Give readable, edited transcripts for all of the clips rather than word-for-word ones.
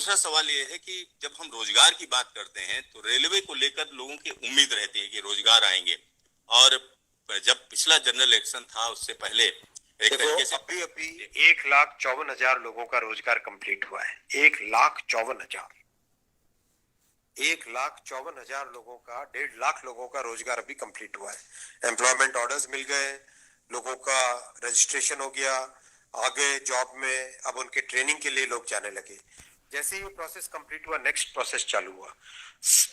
दूसरा सवाल ये है कि जब हम रोजगार की बात करते हैं तो रेलवे को लेकर लोगों की उम्मीद रहती है कि रोजगार आएंगे। और जब पिछला जनरल इलेक्शन था उससे पहले एक तरीके से अभी 1,54,000 लोगों का रोजगार कंप्लीट हुआ है। 1,54,000 लोगों का 1.5 लाख लोगों का रोजगार अभी कंप्लीट हुआ है। एम्प्लॉयमेंट ऑर्डर्स मिल गए, लोगों का रजिस्ट्रेशन हो गया, आगे जॉब में अब उनके ट्रेनिंग के लिए लोग जाने लगे। जैसे ही प्रोसेस कंप्लीट हुआ, नेक्स्ट प्रोसेस चालू हुआ।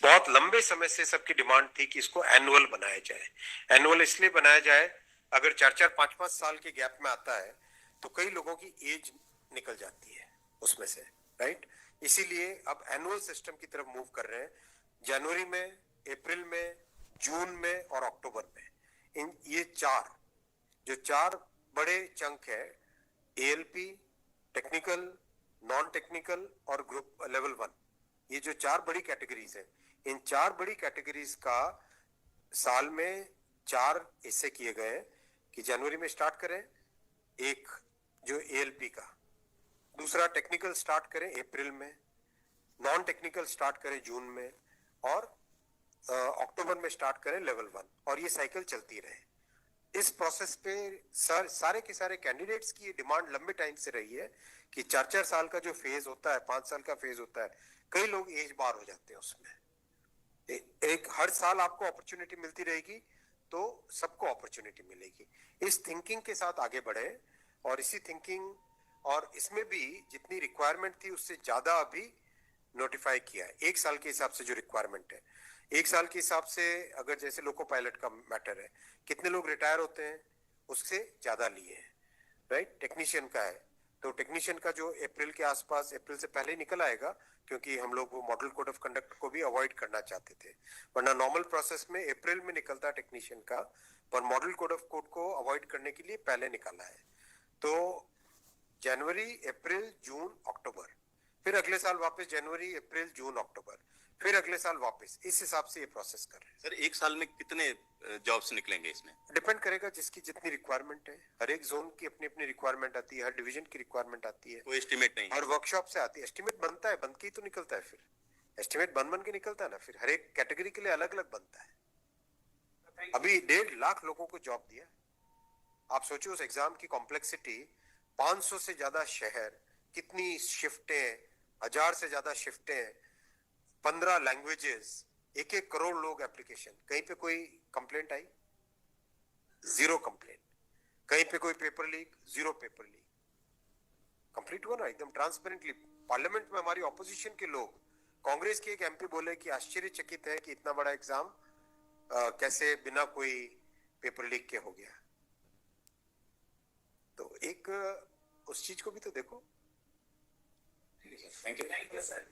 बहुत लंबे समय से सबकी डिमांड थी कि इसको एनुअल बनाया जाए। एनुअल इसलिए बनाया जाए, अगर 4-4, 5-5 साल के गैप में आता है तो कई लोगों की एज निकल जाती है उसमें से, राइट। इसीलिए अब एनुअल सिस्टम की तरफ मूव कर रहे हैं। जनवरी में, अप्रैल में, जून में और अक्टूबर में, इन ये चार बड़े चंक है, एएलपी, टेक्निकल, नॉन टेक्निकल और ग्रुप लेवल 1, ये जो 4 बड़ी कैटेगरीज है, इन 4 बड़ी कैटेगरीज का साल में 4 हिस्से किए गए हैं कि जनवरी में स्टार्ट करें एक जो एएलपी का, दूसरा टेक्निकल स्टार्ट करें अप्रैल में, नॉन टेक्निकल स्टार्ट करें जून में और अक्टूबर में स्टार्ट करें लेवल 1, और ये साइकिल चलती रहे। इस प्रोसेस पे सारे के सारे कैंडिडेट्स की डिमांड लंबे टाइम से रही है कि 4-4 साल का जो फेज होता है, 5 साल का फेज होता है, कई लोग एज बार हो जाते हैं उसमें। एक हर साल आपको अपॉर्चुनिटी मिलती रहेगी तो सबको अपॉर्चुनिटी मिलेगी। इस थिंकिंग के साथ आगे बढ़े, और इसी थिंकिंग और इसमें भी जितनी रिक्वायरमेंट थी उससे ज्यादा अभी नोटिफाई किया है। 1 साल के हिसाब से जो रिक्वायरमेंट है, 1 साल के हिसाब से अगर जैसे लोको पायलट का मैटर है, कितने लोग रिटायर होते हैं उससे ज्यादा लिए हैं, राइट। टेक्नीशियन का है तो टेक्नीशियन का जो अप्रैल के आसपास, अप्रैल से पहले निकल आएगा, क्योंकि हम लोग वो मॉडल कोड ऑफ कंडक्ट को भी अवॉइड करना चाहते थे, वरना नॉर्मल प्रोसेस में अप्रैल में निकलता टेक्नीशियन का, पर मॉडल कोड ऑफ कोड को अवॉइड करने के लिए पहले निकाला है। तो जनवरी, अप्रैल, जून, अक्टूबर, फिर अगले साल वापस जनवरी, अप्रैल, जून, अक्टूबर, फिर अगले साल वापस, इस हिसाब से ये प्रोसेस कर रहे हैं। सर 1 साल में कितने जॉब्स निकलेंगे इसमें? डिपेंड करेगा जिसकी जितनी रिक्वायरमेंट है। हर एक जोन की अपनी अपनी रिक्वायरमेंट आती है, हर डिवीजन की रिक्वायरमेंट आती है, कोई एस्टिमेट नहीं, हर वर्कशॉप से आती है। एस्टिमेट बनता है, बन के ही तो निकलता है, फिर एस्टिमेट बन के निकलता है ना, फिर हर एक कैटेगरी के लिए अलग अलग बनता है। अभी 1.5 लाख लोगों को जॉब दिया। आप सोचो उस एग्जाम की कॉम्प्लेक्सिटी, 500 से ज्यादा शहर, कितनी शिफ्टें, 1000 से ज्यादा शिफ्टें, 15 लैंग्वेजेस, 1-1 करोड़ लोग एप्लीकेशन। कहीं पे कोई कंप्लेंट आई? 0 कंप्लेंट। कहीं पे कोई paper leak? 0 paper leak. Complete हुआ ना एकदम ट्रांसपेरेंटली। पार्लियामेंट में हमारी ऑपोजिशन के लोग, कांग्रेस के एक एमपी बोले कि आश्चर्यचकित है कि इतना बड़ा एग्जाम कैसे बिना कोई पेपर लीक के हो गया। तो एक उस चीज को भी तो देखो। Thank you sir.